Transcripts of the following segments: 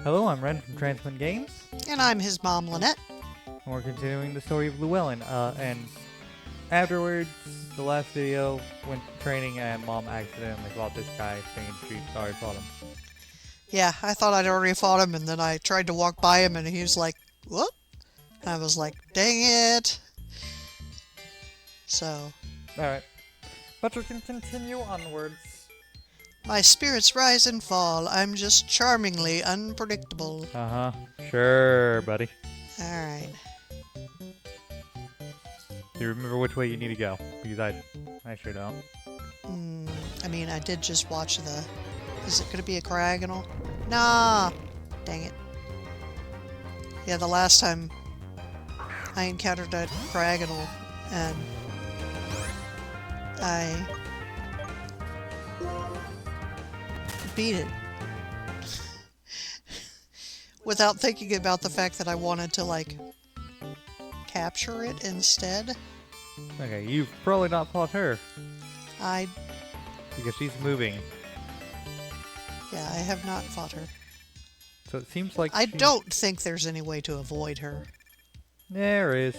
Hello, I'm Ren from Transmit Games, And I'm his mom, Lynette. and we're continuing the story of Llewellyn. And afterwards, the last video went training, and Mom accidentally fought this guy, thinking she already fought him. Yeah, I thought I'd already fought him, and then I tried to walk by him, and he was like, whoop. And I was like, dang it. So, Alright, but we can continue onwards. my spirits rise and fall. I'm just charmingly unpredictable. Uh-huh, sure, buddy. Alright. Do you remember which way you need to go? Because I sure don't. I mean, I did just watch the... Is it going to be a diagonal? Nah! Dang it. Yeah, the last time I encountered a diagonal, and I beat it. Without thinking about the fact that I wanted to, like, capture it instead. Okay, you've probably not fought her, I because she's moving. Yeah, I have not fought her. So it seems like I don't think there's any way to avoid her. There is.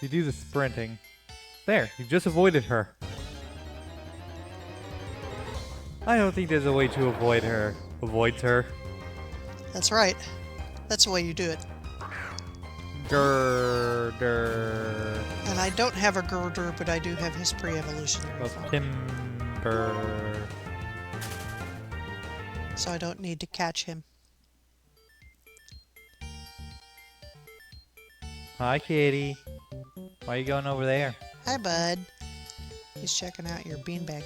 You do the sprinting. There, you just avoided her. I don't think there's a way to avoid her. Avoids her. That's right. That's the way you do it. Girder. And I don't have a girder, but I do have his pre-evolutionary Of form. timber. So I don't need to catch him. Hi, kitty. Why are you going over there? Hi, bud. He's checking out your beanbag.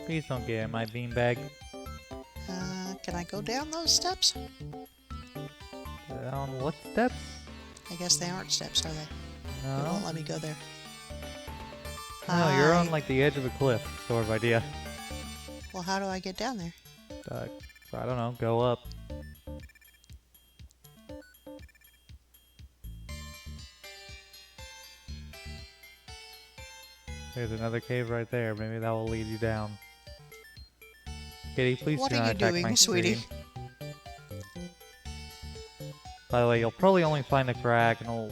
Please don't get in my beanbag. Can I go down those steps? On what steps? I guess they aren't steps, are they? They No. won't let me go there. No, you're on Hi. like the edge of a cliff, sort of idea. Well, how do I get down there? I don't know, go up. There's another cave right there. Maybe that will lead you down. Kitty, please What do are not you attack doing, my sweetie? screen. By the way, you'll probably only find the diagonal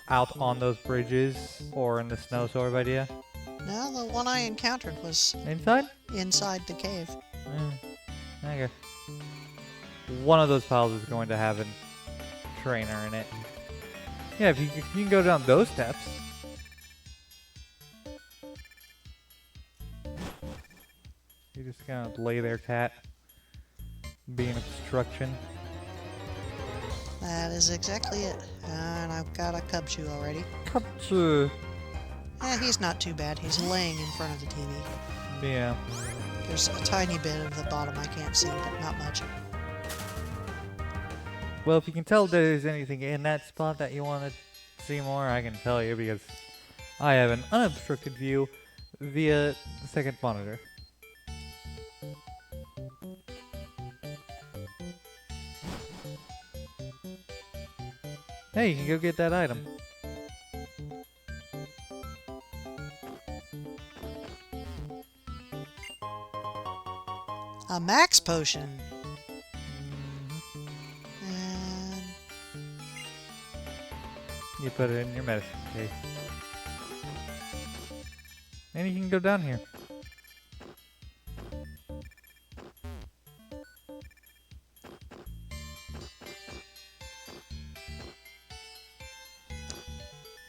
out on those bridges or in the snow sort of idea. No, the one I encountered was Inside? inside the cave. Okay. One of those piles is going to have a trainer in it. Yeah, if you can go down those steps. You're just gonna lay there, cat. Be an obstruction. That is exactly it. And I've got a Cubchoo already. Cubchoo. He's not too bad. He's laying in front of the TV. Yeah. There's a tiny bit of the bottom I can't see, but not much. Well, if you can tell there's anything in that spot that you want to see more, I can tell you because I have an unobstructed view via the second monitor. Hey, you can go get that item. A max potion. And You put it in your medicine case. And you can go down here.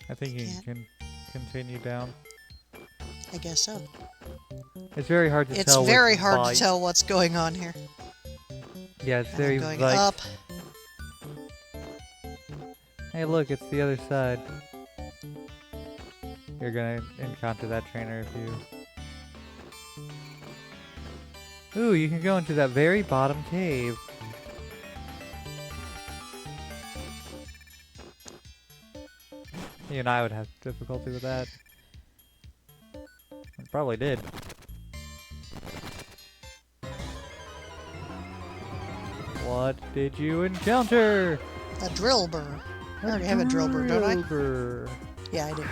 I think you can continue down. I guess so. It's very hard to It's tell. very with hard light. to tell what's going on here. Yeah, it's And very I'm going light. up. Hey, look, it's the other side. You're gonna encounter that trainer if you... Ooh, you can go into that very bottom cave. You and I would have difficulty with that. I probably did. What did you encounter? A drill burr. I already have a drill burr, don't I? Drill burr. Yeah, I do.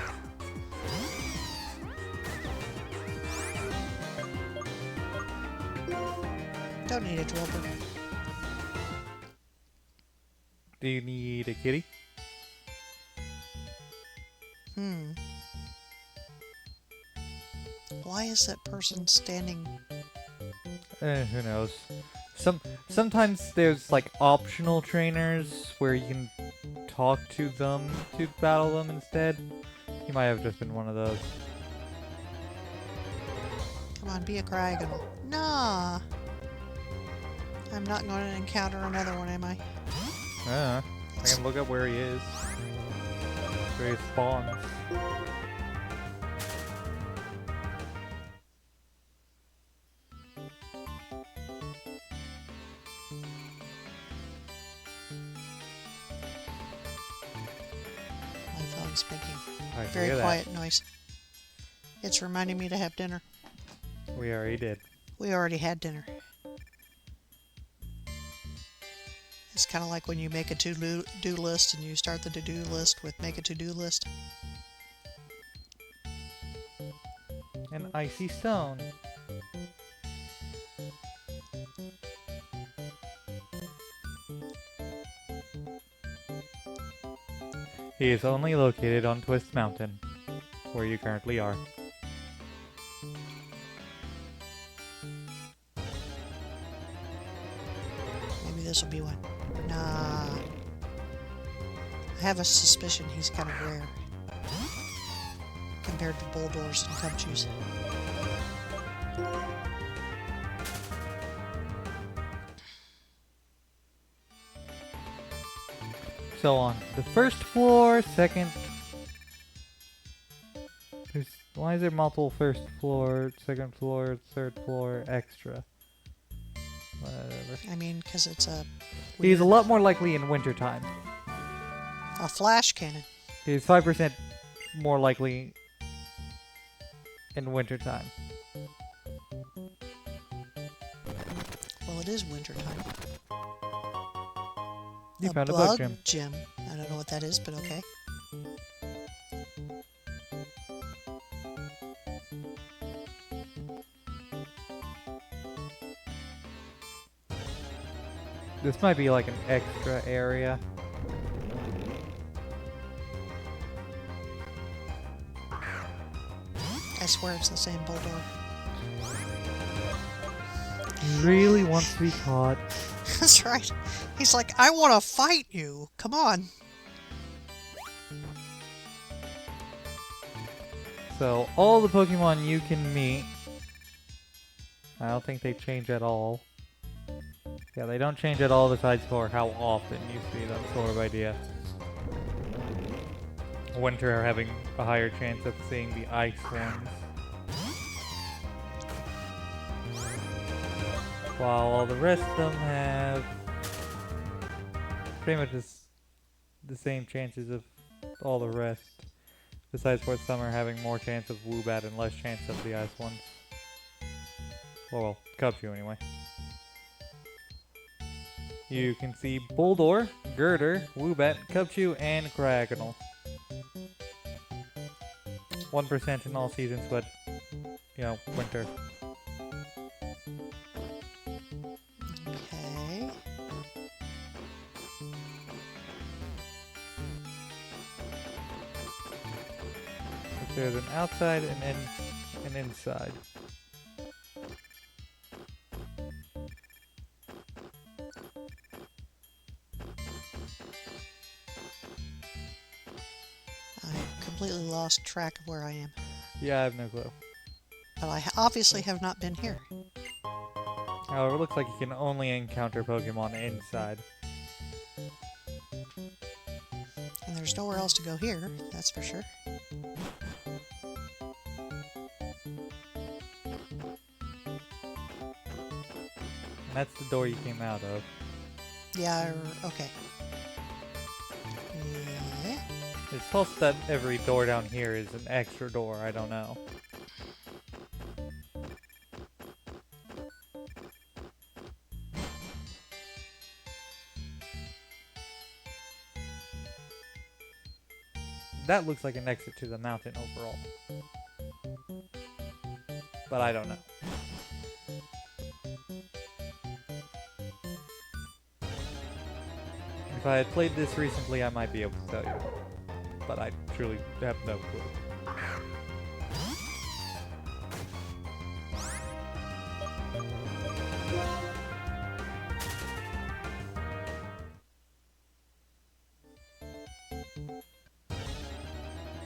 Don't need a dropper. Do you need a kitty? Why is that person standing? Who knows? Sometimes there's like optional trainers where you can talk to them to battle them instead. He might have just been one of those. Come on, be a Cryogonal. Nah. I'm not going to encounter another one, am I? I can look up where he is. Where he spawns. My phone's making I very hear that. quiet noise. It's reminding me to have dinner. We already did. We already had dinner. It's kind of like when you make a to-do list and you start the to-do list with make a to-do list. An icy stone. He is only located on Twist Mountain, where you currently are. Maybe this will be one. Nah. I have a suspicion he's kind of rare. Compared to Bulldors and Cubchus. So on the first floor, second... Why is there multiple first floor, second floor, third floor, extra? Whatever. I mean, because it's a... He's a lot more likely in wintertime. A flash cannon. He's 5% more likely in wintertime. Well, it is wintertime. You found a bug gem. I don't know what that is, but okay. This might be like an extra area. I swear it's the same Bulldog. He really wants to be caught. That's right. He's like, I want to fight you. Come on. So, all the Pokemon you can meet, I don't think they change at all. Yeah, they don't change at all besides for how often you see them, sort of idea. Winter are having a higher chance of seeing the ice ones. While all the rest of them have pretty much the same chances of all the rest. Besides for some are having more chance of Woobat and less chance of the ice ones. Well, Cubchoo anyway. You can see Bulldor, Girder, Woobat, Cubchoo, and Cryogonal. 1% in all seasons, but, you know, winter. Okay. There's an outside and an inside. I completely lost track of where I am. Yeah, I have no clue. But I obviously have not been here. However, it looks like you can only encounter Pokemon inside. And there's nowhere else to go here, that's for sure. And that's the door you came out of. Yeah, okay. Yeah. It's supposed that every door down here is an extra door, I don't know. That looks like an exit to the mountain overall. But I don't know. If I had played this recently, I might be able to tell you. But I truly have no clue.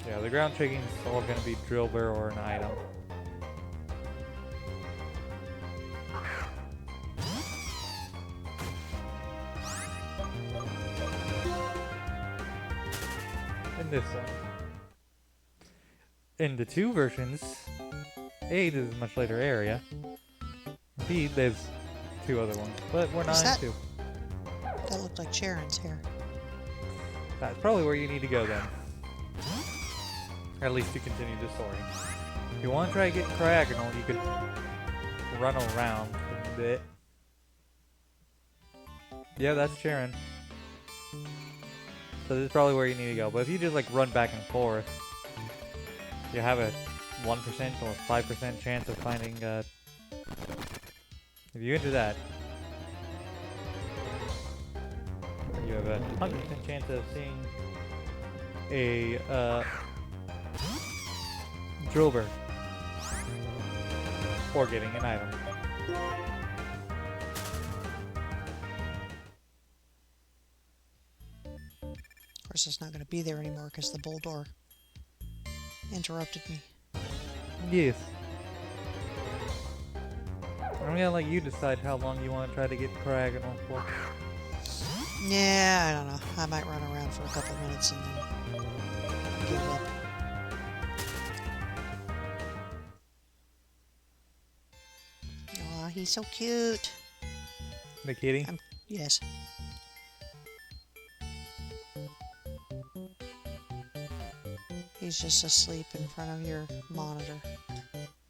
Yeah, the ground shaking is all going to be drill bear or an item. In this one. In the 2 versions, A, there's a much later area. B, there's 2 other ones, but we're not in 2. That looked like Sharon's hair. That's probably where you need to go then. At least to continue the story. If you want to try to get Cryagonal, you could run around a bit. Yeah, that's Sharon. So this is probably where you need to go. But if you just like run back and forth, you have a 1% or 5% chance of finding, if you enter that, you have a 100% chance of seeing a, Drover. Or getting an item. Of course, it's not going to be there anymore because the Bulldor interrupted me. Yes. I'm gonna let you decide how long you want to try to get Cryagonal for. Yeah, I don't know. I might run around for a couple minutes and then give up. Aw, he's so cute. The kitty? Yes. He's just asleep in front of your monitor.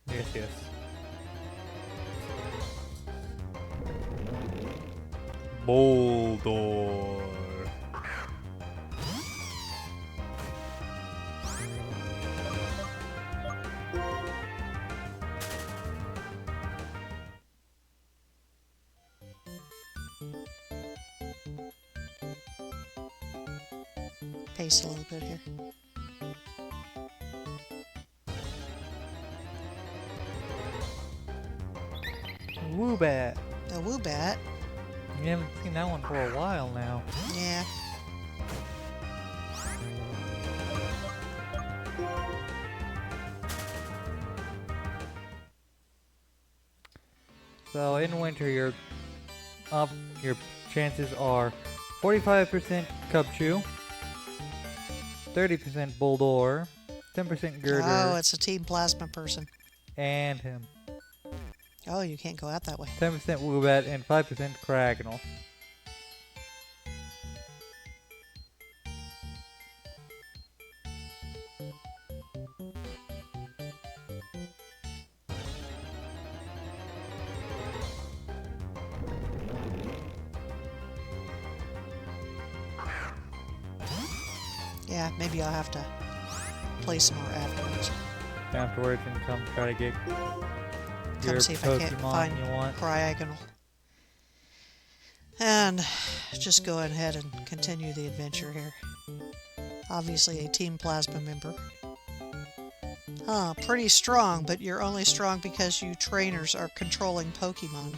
Yes, yes. Bulldor. Pace a little bit here. Woobat. The Woobat. You haven't seen that one for a while now. Yeah. So in winter, your chances are 45% Cubchoo, 30% Bulldor, 10% Girder, Oh, it's a Team Plasma person. and him. Oh, you can't go out that way. 10% Woobat and 5% Cryagonal. Yeah, maybe I'll have to play some more afterwards. Afterwards, and come try to get your Come see if I can't Pokemon find you want. Cryagonal. And just go ahead and continue the adventure here. Obviously a Team Plasma member. Huh, pretty strong, but you're only strong because you trainers are controlling Pokemon.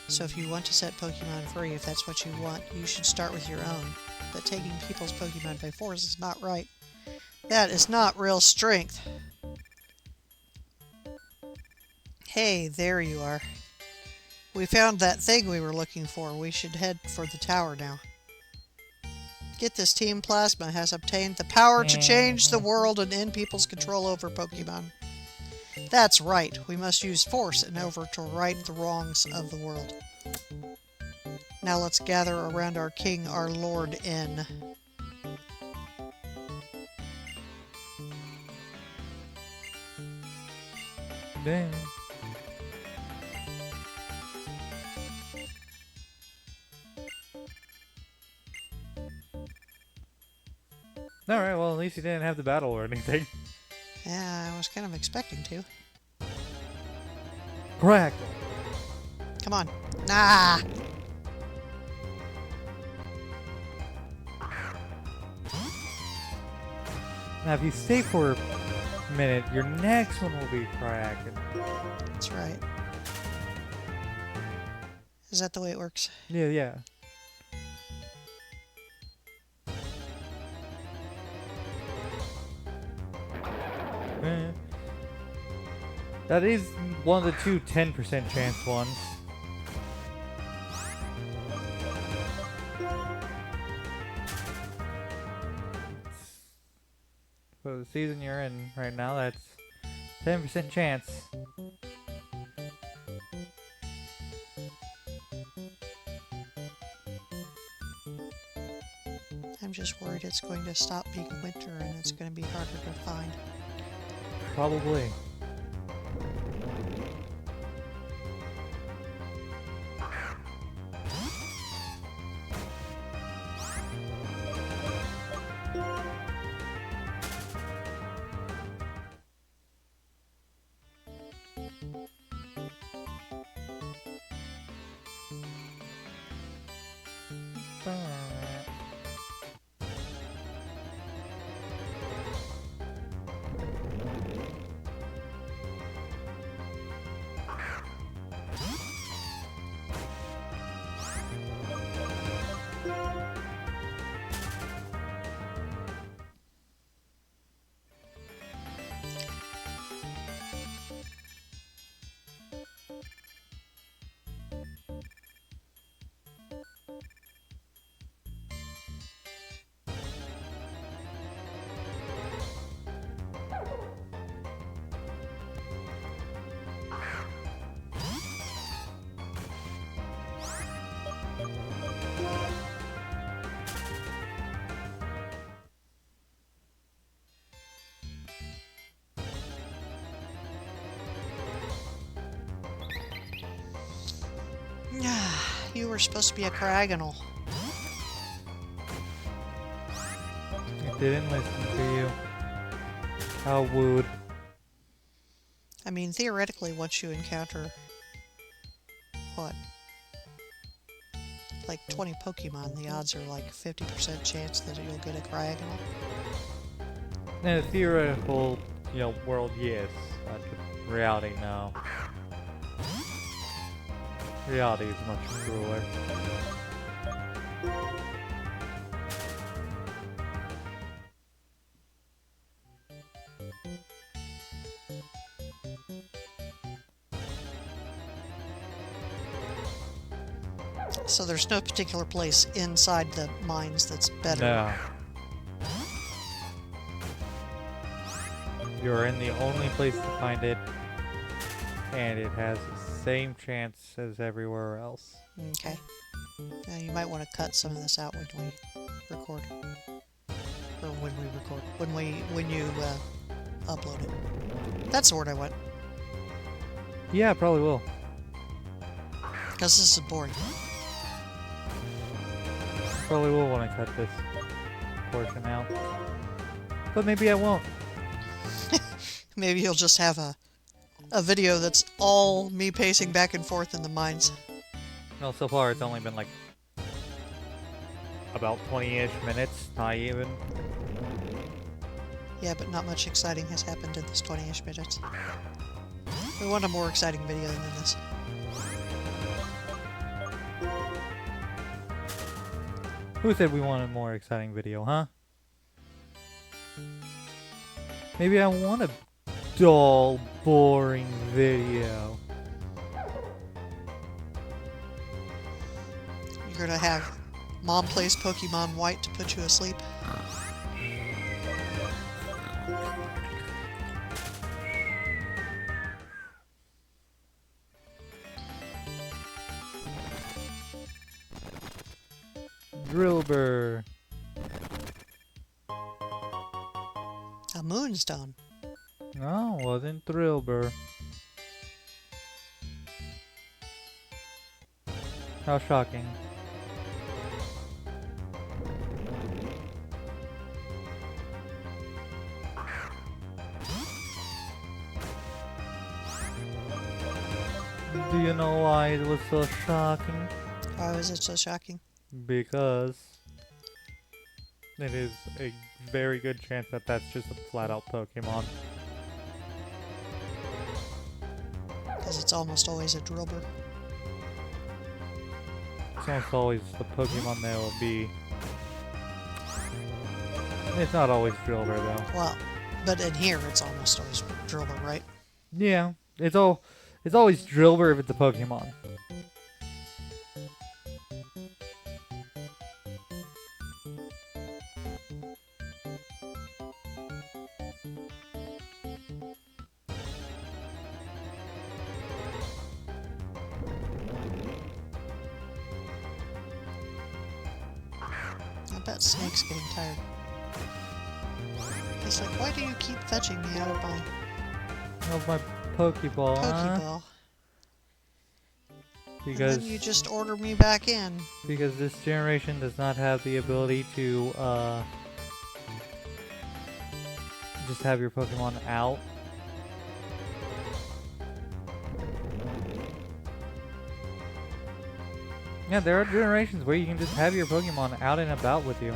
So if you want to set Pokemon free, if that's what you want, you should start with your own. But taking people's Pokemon by force is not right. That is not real strength. Hey, there you are. We found that thing we were looking for. We should head for the tower now. Get this, Team Plasma has obtained the power to change the world and end people's control over Pokemon. That's right. We must use force in order to right the wrongs of the world. Now let's gather around our king, our Lord N. Dang. Alright, well at least you didn't have the battle or anything. Yeah, I was kind of expecting to. Crackle. Come on. Ah! Now, if you stay for a minute, your next one will be Kraken. That's right. Is that the way it works? Yeah, yeah. Eh. That is one of the two 10% chance ones. For the season you're in right now, that's 10% chance. I'm just worried it's going to stop being winter and it's going to be harder to find. Probably. You were supposed to be a Cragonal. I didn't listen to you. How would? I mean, theoretically, once you encounter, what, like 20 Pokemon, the odds are like 50% chance that you'll get a Cragonal. In a theoretical, world, yes. But reality, no. Reality is much crueler. So there's no particular place inside the mines that's better. No. You're in the only place to find it, and it has the same chance as everywhere else. Okay. Now you might want to cut some of this out when we record. Or when you upload it. That's the word I want. Yeah, probably will. Because this is boring. Probably will want to cut this portion out. But maybe I won't. Maybe you'll just have a video that's all me pacing back and forth in the mines. No, so far it's only been like about 20-ish minutes, not even. Yeah, but not much exciting has happened in this 20-ish minutes. We want a more exciting video than this. Who said we want a more exciting video, huh? Maybe I want a dull, boring video. You're gonna have Mom plays Pokemon White to put you asleep. Drillbur. A Moonstone. No, wasn't Drillbur. How shocking. Do you know why it was so shocking? Why was it so shocking? Because it is a very good chance that that's just a flat-out Pokemon. Because it's almost always a Drillbur. It's almost always the Pokemon that will be. It's not always Drillbur though. Well, but in here it's almost always Drillbur, right? Yeah, it's always Drillbur if it's a Pokemon. I bet Snake's getting tired. He's like, why do you keep fetching me out of my Of my Pokeball, huh? Pokeball? Because And then you just order me back in. because this generation does not have the ability to just have your Pokemon out. Yeah, there are generations where you can just have your Pokemon out and about with you.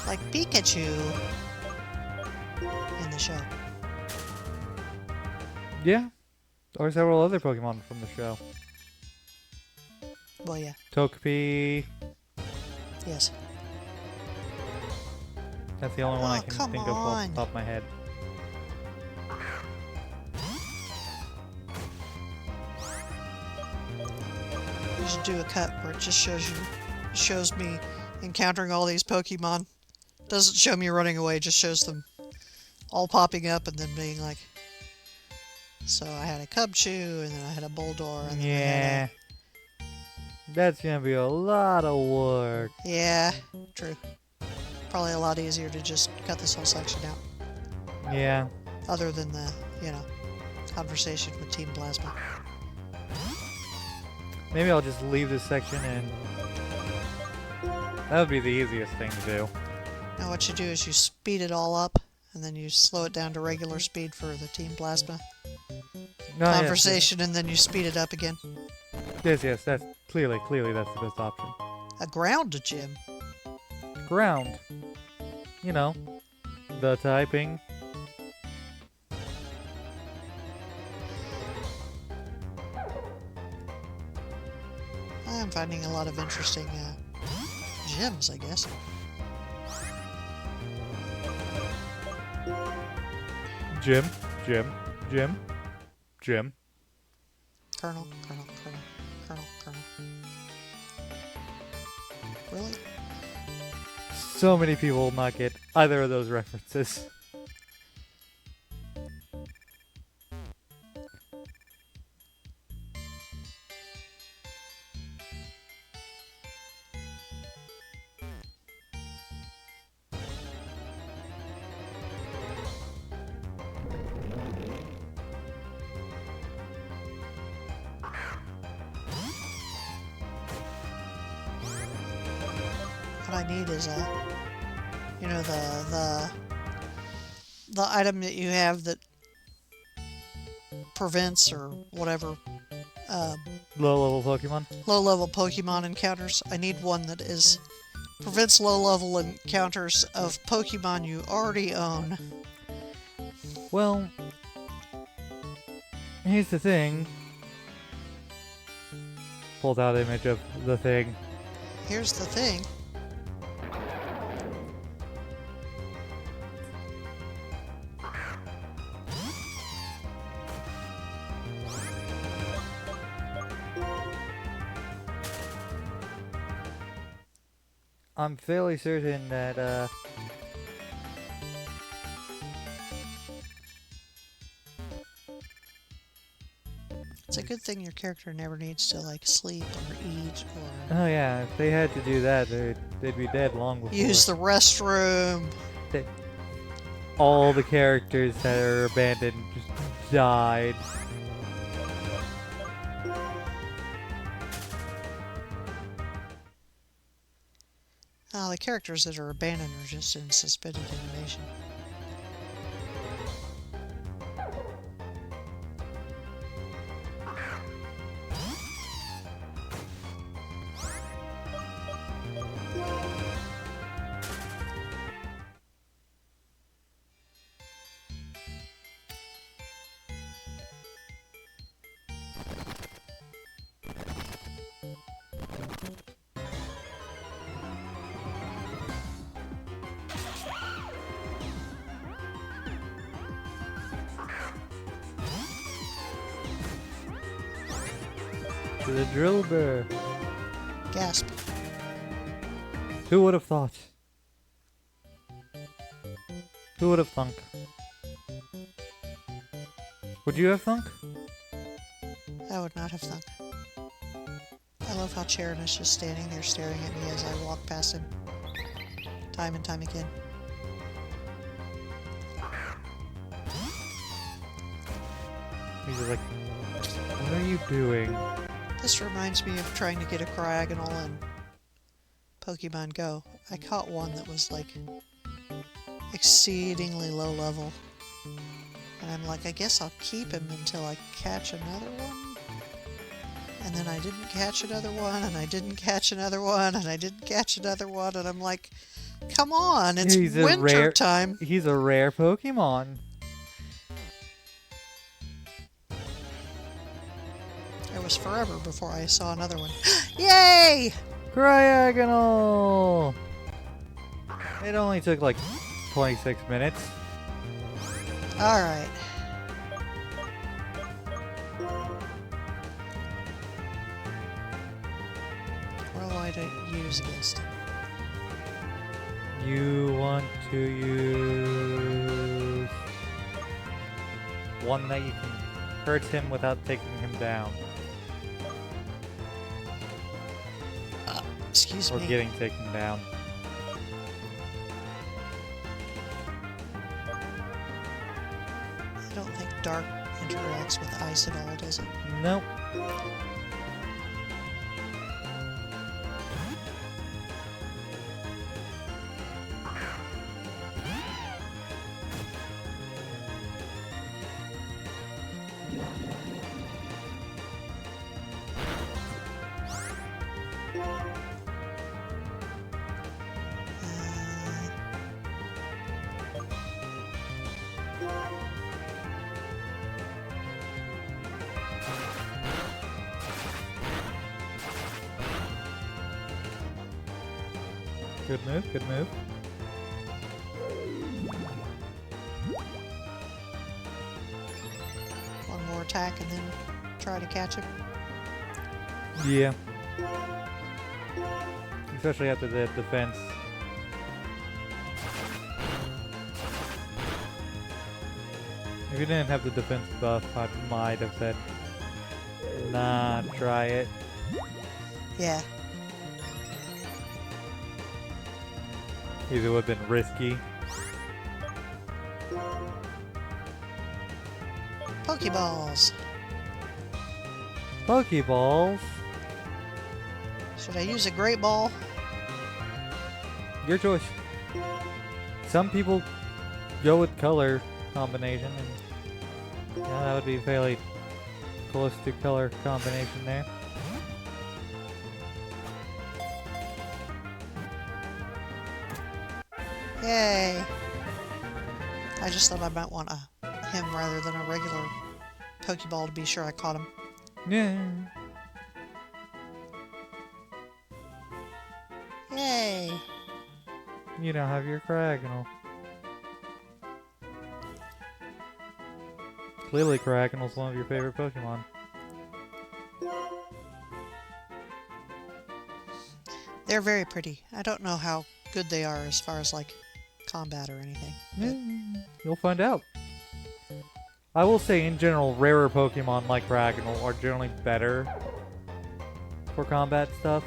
Like Pikachu in the show. Yeah. Or several other Pokemon from the show. Well, yeah. Togepi. Yes. That's the only one I Oh, can come think of off on. the top of my head. You should do a cut where it just shows me encountering all these Pokemon. Doesn't show me running away, just shows them all popping up and then being like, so I had a Cubchoo, and then I had a Bulldor, and then I Yeah. had That's gonna be a lot of work. yeah, true. Probably a lot easier to just cut this whole section out. Yeah. Other than the, conversation with Team Plasma. Maybe I'll just leave this section and that would be the easiest thing to do. Now what you do is you speed it all up, and then you slow it down to regular speed for the Team Plasma No, conversation, and then you speed it up again. Yes, that's clearly that's the best option. A ground gym. Ground. You know, the typing. I'm finding a lot of interesting gyms, I guess. Jim. Colonel. Really? So many people will not get either of those references. What I need is the item that you have that prevents or whatever Low level Pokemon. low-level Pokemon encounters. I need one that prevents low-level encounters of Pokemon you already own. Well, here's the thing. Pulled out image of the thing. Here's the thing. I'm fairly certain that It's a good thing your character never needs to like sleep or eat or oh yeah, if they had to do that, they'd be dead long before. use the restroom. All the characters that are abandoned just died. Oh, the characters that are abandoned are just in suspended animation. to the drill burr. Gasp. Who would have thought? Who would have thunk? Would you have thunk? I would not have thunk. I love how Charon is just standing there staring at me as I walk past him. Time and time again. He's just like, what are you doing? This reminds me of trying to get a Cryogonal in Pokemon Go. I caught one that was like exceedingly low level. And I'm like, I guess I'll keep him until I catch another one. And then I didn't catch another one, and I didn't catch another one, and I didn't catch another one, and I'm like, come on, it's winter time. He's a rare Pokemon. It was forever before I saw another one. Yay! Cryogonal! It only took like 26 minutes. Alright. What do I use against him? You want to use one that you can hurt him without taking him down. Excuse or me. getting taken down. I don't think dark interacts with ice at all, does it? Nope. Good move, good move. One more attack and then try to catch him. Yeah. Especially after the defense. If you didn't have the defense buff, I might have said, nah, try it. Yeah. Either would have been risky. Pokeballs. Pokeballs? Should I use a Great Ball? Your choice. Some people go with color combination, and yeah, that would be fairly close to color combination there. Yay! I just thought I might want him rather than a regular Pokeball to be sure I caught him. Yeah. Yay! You now have your Cryogonal. Clearly Cryogonal's one of your favorite Pokemon. They're very pretty. I don't know how good they are as far as like combat or anything. Yeah, you'll find out. I will say in general, rarer Pokemon like Cryogonal are generally better for combat stuff.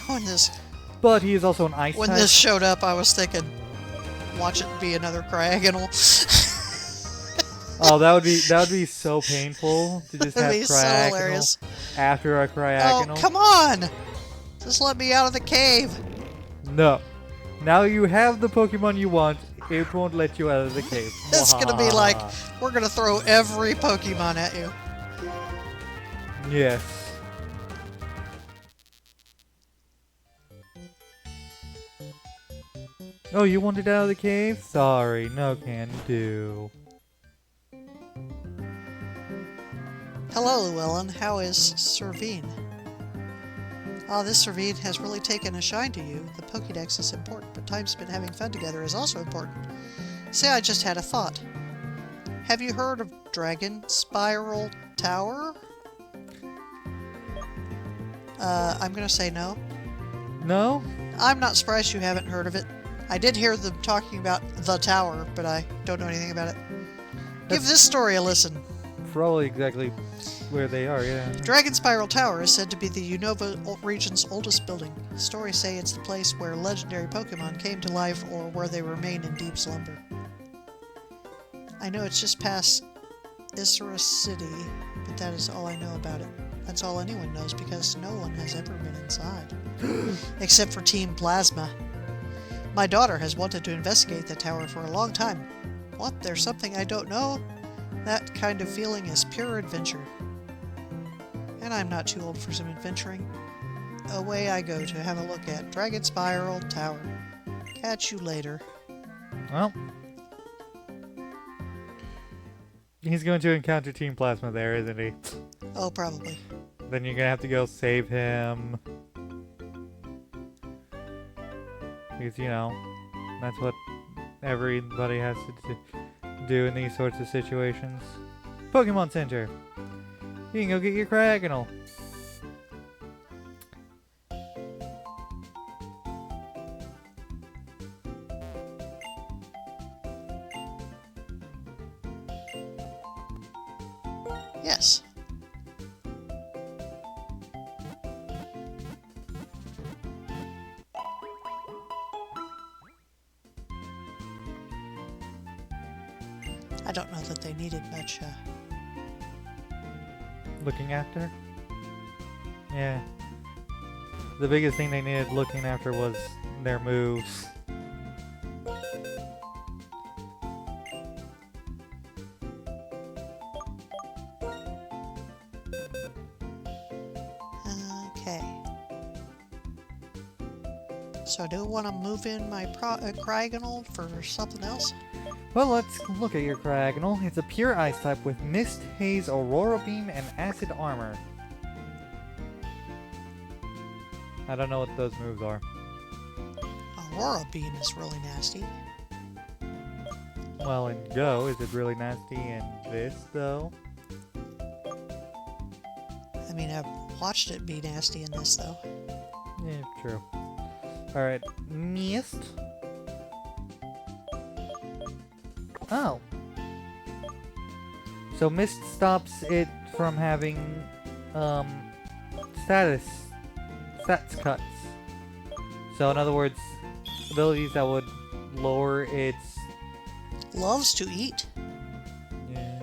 When this But he is also an ice when type. this showed up, I was thinking, watch it be another Cryogonal. Oh, that would be so painful to just have That'd be so hilarious. Cryogonal after a Cryogonal. Oh, come on! Just let me out of the cave. No. Now you have the Pokemon you want, it won't let you out of the cave. It's gonna be like, we're gonna throw every Pokemon at you. Yes. Oh, you wanted out of the cave? Sorry, no can do. Hello, Llewellyn. How is Servine? Ah, this Servine has really taken a shine to you. The Pokédex is important, but time spent having fun together is also important. Say, I just had a thought. Have you heard of Dragon Spiral Tower? I'm gonna say no. No? I'm not surprised you haven't heard of it. I did hear them talking about the tower, but I don't know anything about it. Give That's this story a listen. probably exactly where they are, yeah. Dragon Spiral Tower is said to be the Unova region's oldest building. Stories say it's the place where legendary Pokémon came to life or where they remain in deep slumber. I know it's just past Isra City, but that is all I know about it. That's all anyone knows because no one has ever been inside. Except for Team Plasma. My daughter has wanted to investigate the tower for a long time. What? There's something I don't know? That kind of feeling is pure adventure. And I'm not too old for some adventuring. Away I go to have a look at Dragon Spiral Tower. Catch you later. Well, he's going to encounter Team Plasma there, isn't he? Oh, probably. Then you're gonna have to go save him. Because, you know, that's what everybody has to do in these sorts of situations. Pokemon Center. You can go get your Cragonal. Yes. I don't know that they needed much, Looking after? Yeah. The biggest thing they needed looking after was their moves. Okay. So do I want to move in my Cragonal for something else? Well, let's look at your Cragonal. It's a pure ice type with Mist, Haze, Aurora Beam, and Acid Armor. I don't know what those moves are. Aurora Beam is really nasty. Well, in Go, is it really nasty in this, though? I mean, I've watched it be nasty in this, though. Yeah, true. Alright, Mist. Oh. So Mist stops it from having, stats cuts. So in other words, abilities that would lower its... Loves to eat. Yeah.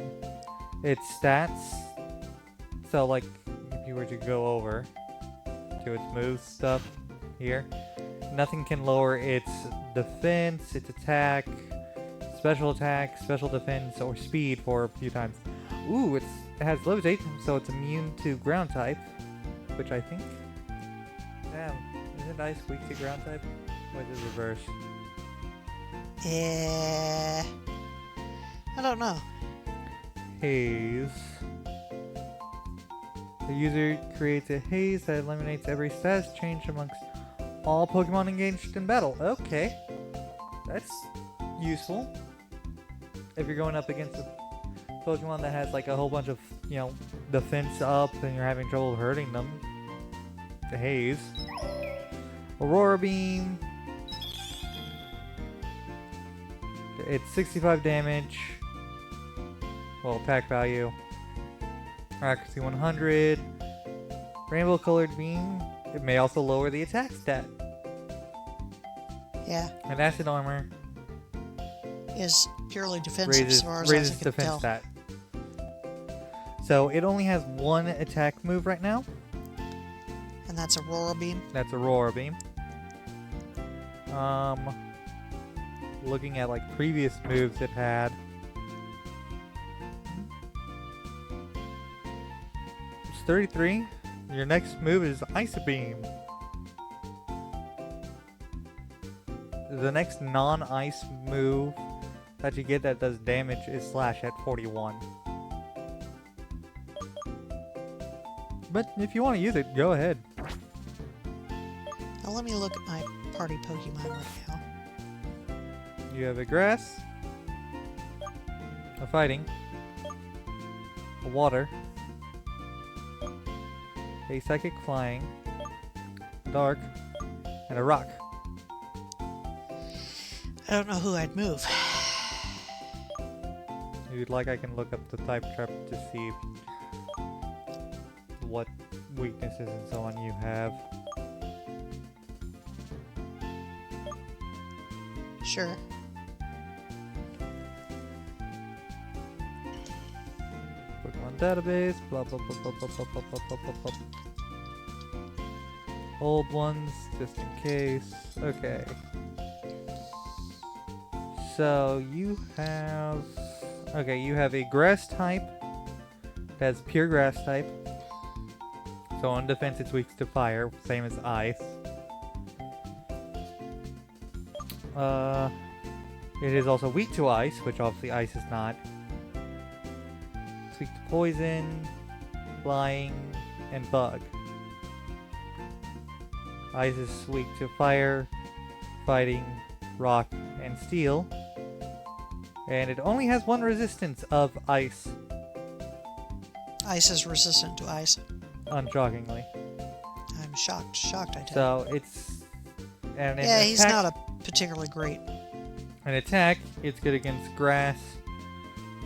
Its stats. So like, if you were to go over to its move stuff here, nothing can lower its defense, its attack, special attack, special defense, or speed for a few times. Ooh, it has levitate, so it's immune to ground type, which I think... Damn, isn't ice weak to ground type? Or is it reverse? I don't know. Haze. The user creates a haze that eliminates every status change amongst all Pokemon engaged in battle. Okay. That's useful. If you're going up against a Pokemon that has like a whole bunch of, you know, defense up and you're having trouble hurting them. The haze. Aurora Beam. It's 65 damage. Well, attack value. Accuracy 100. Rainbow colored beam. It may also lower the attack stat. Yeah. And acid armor Is purely defensive as far as I raises can defense tell. stat. So it only has one attack move right now. And that's Aurora Beam. That's Aurora Beam. Looking at like previous moves it had. It's 33. Your next move is Ice Beam. The next non-ice move that you get that does damage is Slash at 41. But if you want to use it, go ahead. Now let me look at my party Pokemon right now. You have a Grass, a Fighting, a Water, a Psychic Flying, dark, and a rock. I don't know who I'd move. If you'd like, I can look up the type trap to see what weaknesses and so on you have. Sure. Pokemon database, blah blah blah blah blah blah blah blah blah blah blah. Old ones, just in case. Okay. So you have... Okay, you have a grass type. That's pure grass type. So on defense it's weak to fire, same as ice. It is also weak to ice, which obviously ice is not. It's weak to poison, flying, and bug. Ice is weak to fire, fighting, rock, and steel. And it only has one resistance of ice, Ice is resistant to ice. unshockingly. I'm shocked. Shocked, I tell So it's... And in Yeah, he's attack- not a particularly great. An attack, it's good against grass,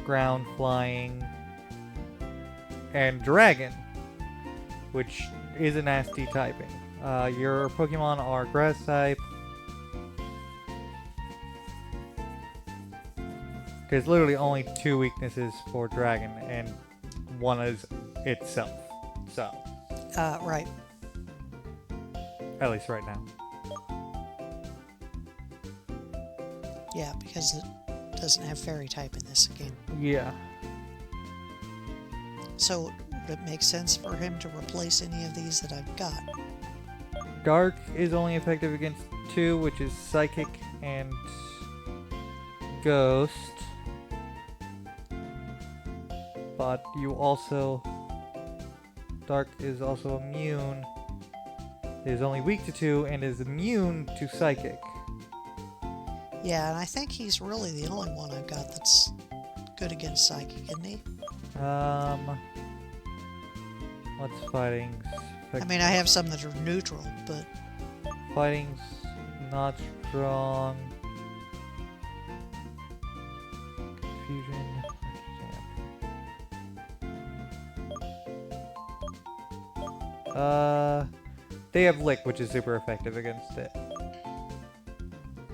ground, flying, and dragon, which is a nasty typing. Your Pokemon are grass type. There's literally only 2 weaknesses for dragon, and one is itself. So, Right. at least right now. Yeah, because it doesn't have fairy type in this game. Yeah. So would it make sense for him to replace any of these that I've got? Dark is only effective against 2, which is Psychic and Ghost. But you also... Dark is also immune. It is only weak to 2 and is immune to Psychic. Yeah, and I think he's really the only one I've got that's good against Psychic, isn't he? What's fighting? I mean, I have some that are neutral, but Fighting's not strong. Confusion. They have Lick, which is super effective against it.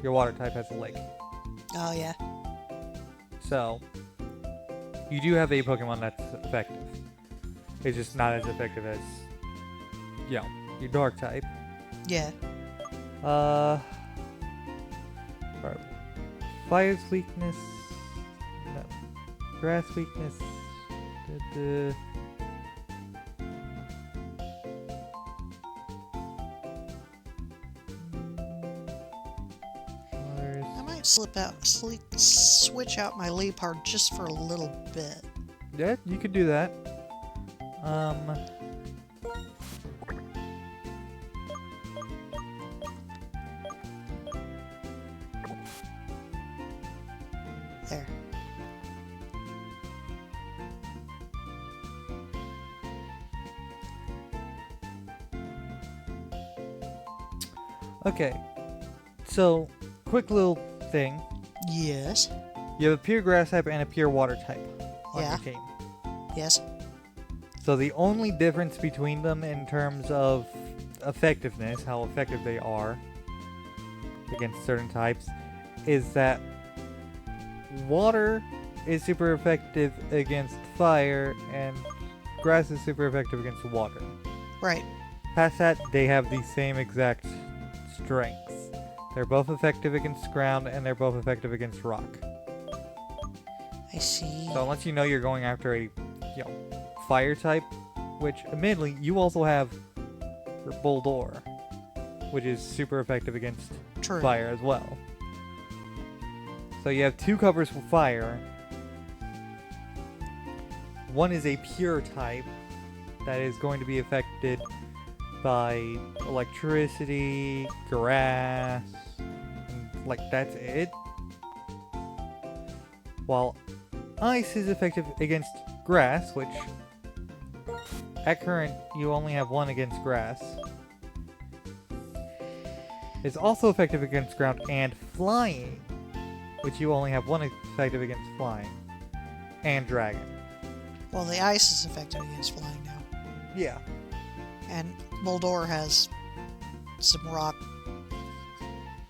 Your water type has a Lick. oh yeah. So, you do have a Pokemon that's effective. It's just not as effective as, you know, your Dark type. Yeah. Right. Fire's weakness. No. Grass weakness. Duh. Water's- I might switch out my Leopard just for a little bit. Yeah, you could do that. There. Okay. So, quick little thing. Yes. You have a pure grass type and a pure water type on Yeah. your team. Yes. So the only difference between them in terms of effectiveness, how effective they are against certain types, is that water is super effective against fire and grass is super effective against water. Right. Past that, they have the same exact strengths. They're both effective against ground and they're both effective against rock. I see. So unless you know you're going after a, fire type, which admittedly you also have your Bulldor, which is super effective against True. fire as well. So you have 2 covers for fire. One is a pure type that is going to be affected by electricity, grass, and that's it. While ice is effective against grass, which at current you only have 1 against grass. is also effective against ground and flying, which you only have one effective against flying, and dragon. Well, the ice is effective against flying now. Yeah. And Moldor has some rock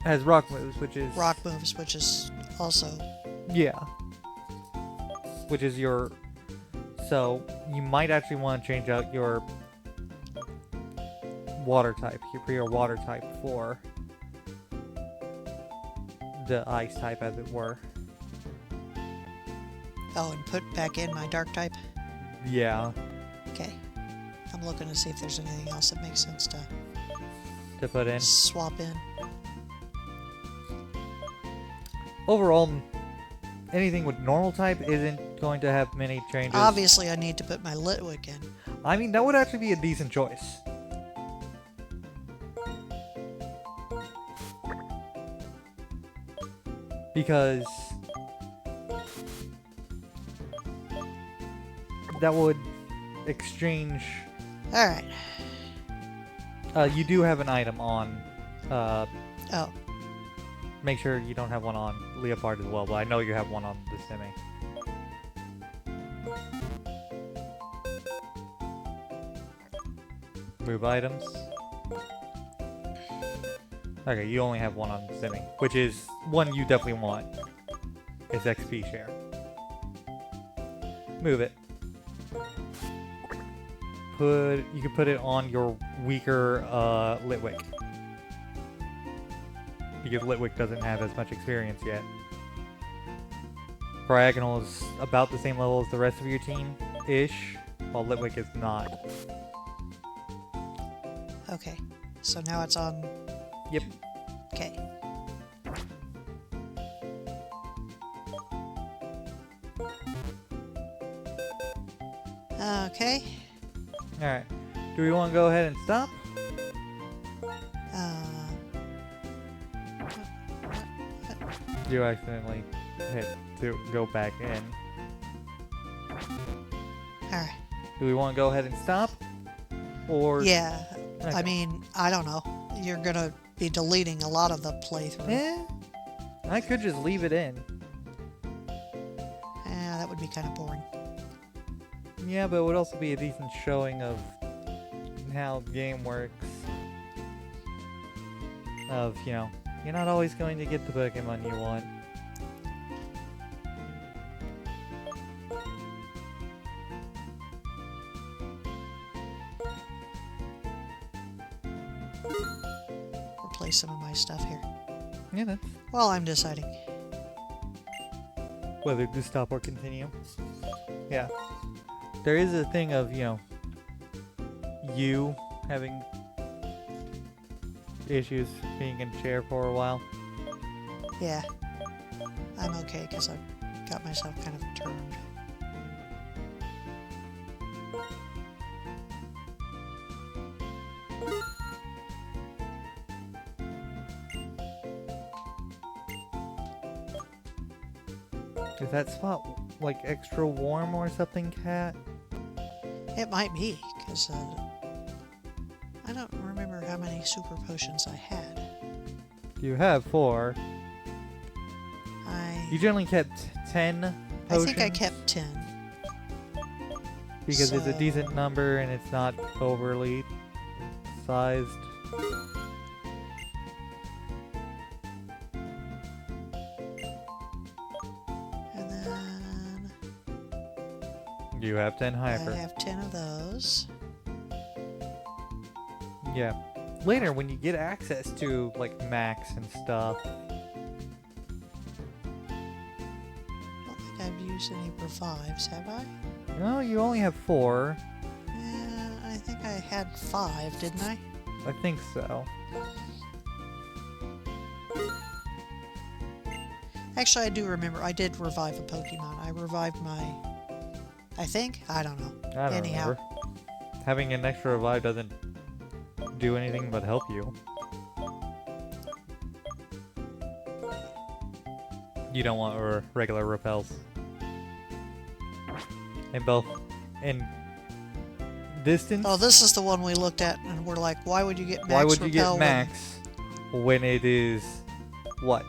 Has rock moves, which is... moves, which is also... Yeah. Which is your... So, you might actually want to change out your water type, your water type for the ice type, as it were. Oh, and put back in my dark type? Yeah. Okay. I'm looking to see if there's anything else that makes sense to To put in. swap in. Overall, anything with normal type isn't going to have many changes. Obviously, I need to put my Litwick in. I mean, that would actually be a decent choice. Because that would exchange... Alright. You do have an item on... Oh. Make sure you don't have one on Leopard as well, but I know you have one on the Simi. Move items. Okay, you only have one on the Simi, which is one you definitely want. It's XP share. Move it. You can put it on your weaker Litwick. Because Litwick doesn't have as much experience yet. Diagonal is about the same level as the rest of your team-ish, while Litwick is not. Okay. So now it's on... Yep. Okay. Okay. Alright. Do we want to go ahead and stop? You accidentally hit to go back in. Alright. Do we want to go ahead and stop? Or... Yeah. Okay. I mean, I don't know. You're gonna be deleting a lot of the playthrough. I could just leave it in. That would be kind of boring. Yeah, but it would also be a decent showing of how the game works. Of, you know, you're not always going to get the Pokemon you want. Replace some of my stuff here. Yeah, that's Well, I'm deciding. whether to stop or continue. Yeah. There is a thing of, you know, you having issues being in chair for a while. Yeah. I'm okay because I've got myself kind of turned. Is that spot like extra warm or something, Cat? It might be, because I don't remember how many super potions I had. You have 4. You generally kept 10 potions. I think I kept 10. Because it's a so- decent number and it's not overly sized. And then You have 10 I hyper. have 10 of those. Yeah. Later, when you get access to, like, max and stuff. I don't think I've used any revives, have I? No, you only have 4. I think I had 5, didn't I? I think so. Actually, I do remember. I did revive a Pokemon. I revived my... I think? I don't know. I don't Anyhow. remember. Having an extra revive doesn't do anything but help you. You don't want regular repels. And both in distance. Oh, this is the one we looked at, and we're like, why would you get max why would you repel get max when it is, what,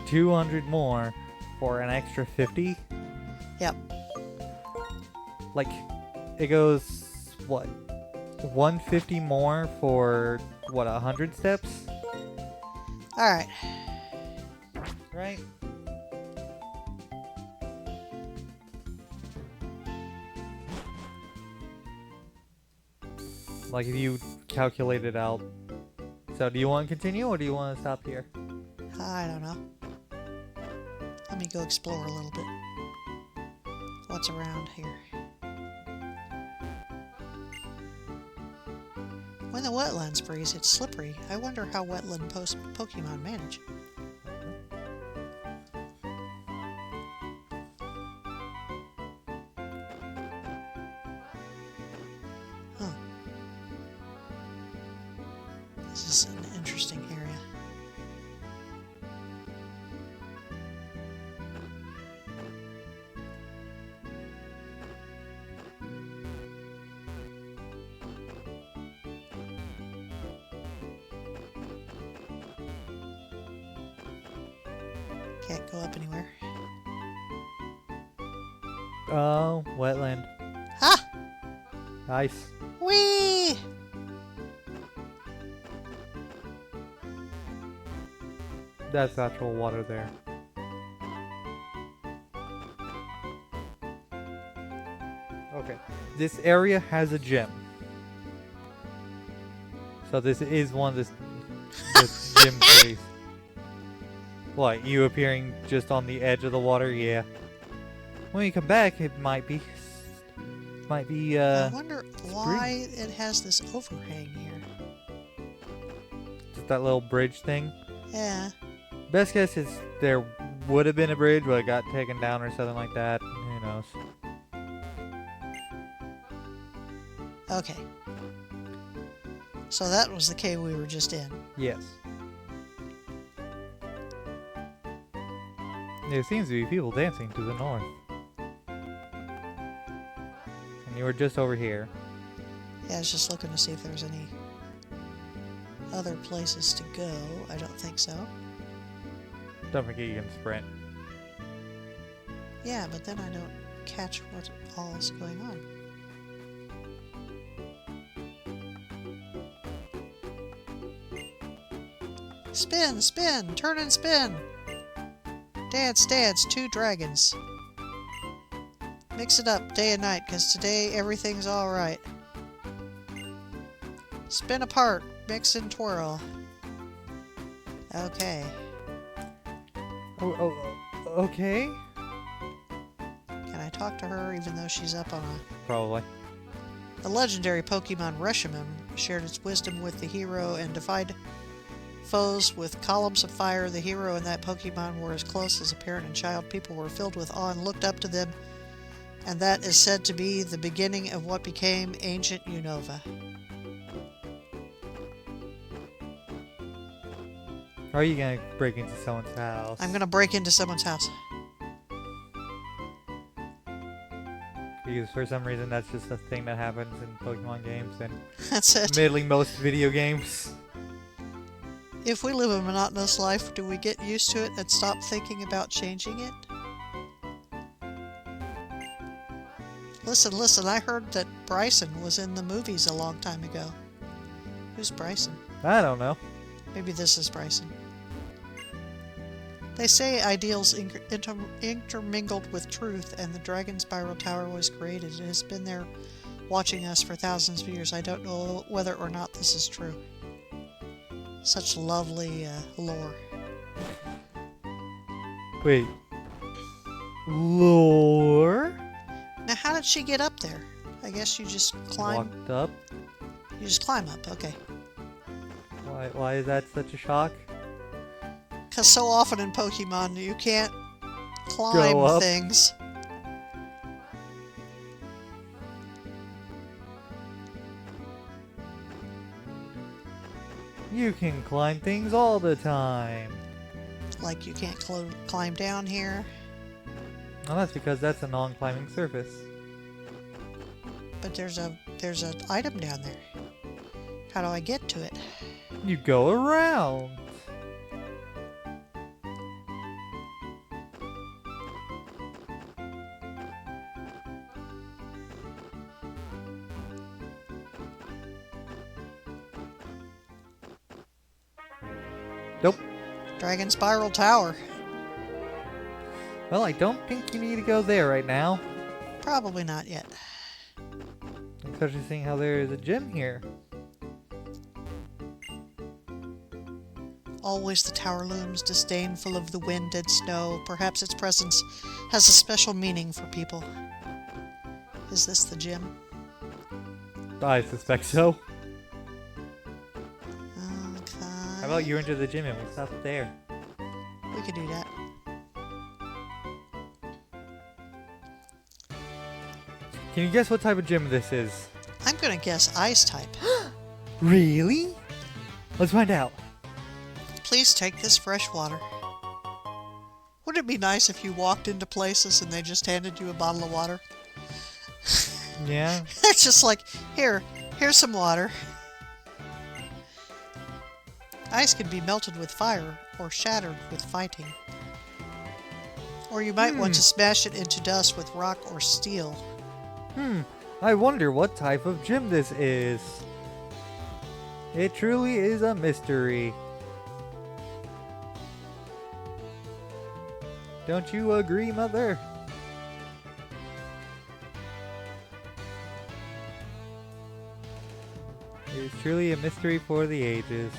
200 more for an extra 50? Yep. Like, it goes, what, 150 more for, what, 100 steps? Alright. Right? Like, if you calculate it out. So, do you want to continue, or do you want to stop here? I don't know. Let me go explore a little bit. What's around here? When the wetlands freeze, it's slippery. I wonder how wetland Pokemon manage. Huh. This is an interesting area. Can't go up anywhere. Oh, wetland. Ha! Nice. Whee! That's actual water there. Okay. This area has a gym. So this is one of this gym cities. What, you appearing just on the edge of the water? Yeah. When you come back, it might be... I wonder why it has this overhang here. just that little bridge thing. Yeah. Best guess is there would have been a bridge, but it got taken down or something like that. Who knows? Okay. So that was the cave we were just in. Yes. There seems to be people dancing to the north. And you were just over here. Yeah, I was just looking to see if there's any other places to go. I don't think so. Don't forget you can sprint. Yeah, but then I don't catch what all is going on. Spin, spin, turn and spin. Dance, dance, two dragons. Mix it up day and night, because today everything's alright. Spin apart, mix and twirl. Okay. Okay. Can I talk to her even though she's up on a... Probably. The legendary Pokemon Reshiram shared its wisdom with the hero and defied foes with columns of fire. The hero and that Pokemon were as close as a parent and child. People were filled with awe and looked up to them, and that is said to be the beginning of what became ancient Unova. Or are you gonna break into someone's house? I'm gonna break into someone's house. Because for some reason that's just a thing that happens in Pokemon games and That's it. middling most video games. If we live a monotonous life, do we get used to it and stop thinking about changing it? Listen, listen, I heard that Bryson was in the movies a long time ago. Who's Bryson? I don't know. Maybe this is Bryson. They say ideals intermingled with truth, and the Dragon Spiral Tower was created. It has been there watching us for thousands of years. I don't know whether or not this is true. Such lovely lore. Wait. Lore? Now, how did she get up there? I guess you just climb. Walked up? You just climb up, okay. Why is that such a shock? Because so often in Pokemon, you can't Go climb up. things. You can climb things all the time. Like you can't climb down here. Well, that's because that's a non-climbing surface. But there's an item down there. How do I get to it? You go around. Nope. Dragon Spiral Tower. Well, I don't think you need to go there right now. Probably not yet. Especially seeing how there is a gym here. Always the tower looms, disdainful of the wind and snow. Perhaps its presence has a special meaning for people. Is this the gym? I suspect so. Okay. How about you enter the gym and we stop there? We could do that. Can you guess what type of gym this is? I'm gonna guess ice type. Really? Let's find out. Please take this fresh water. Wouldn't it be nice if you walked into places and they just handed you a bottle of water? Yeah. It's just like, here's some water. Ice can be melted with fire or shattered with fighting. Or you might want to smash it into dust with rock or steel. I wonder what type of gym this is. It truly is a mystery. Don't you agree, Mother? It is truly a mystery for the ages.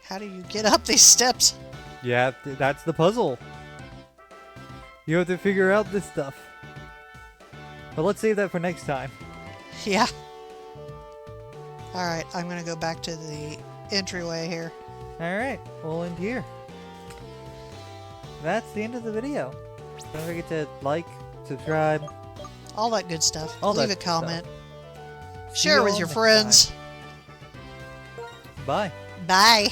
How do you get up these steps? Yeah, that's the puzzle. You have to figure out this stuff. But let's save that for next time. Yeah. Alright, I'm gonna go back to the entryway here. Alright, we'll end here. That's the end of the video. Don't forget to like, subscribe. All that good stuff. All Leave that a comment. See Share you with all your next friends. time. Bye. Bye.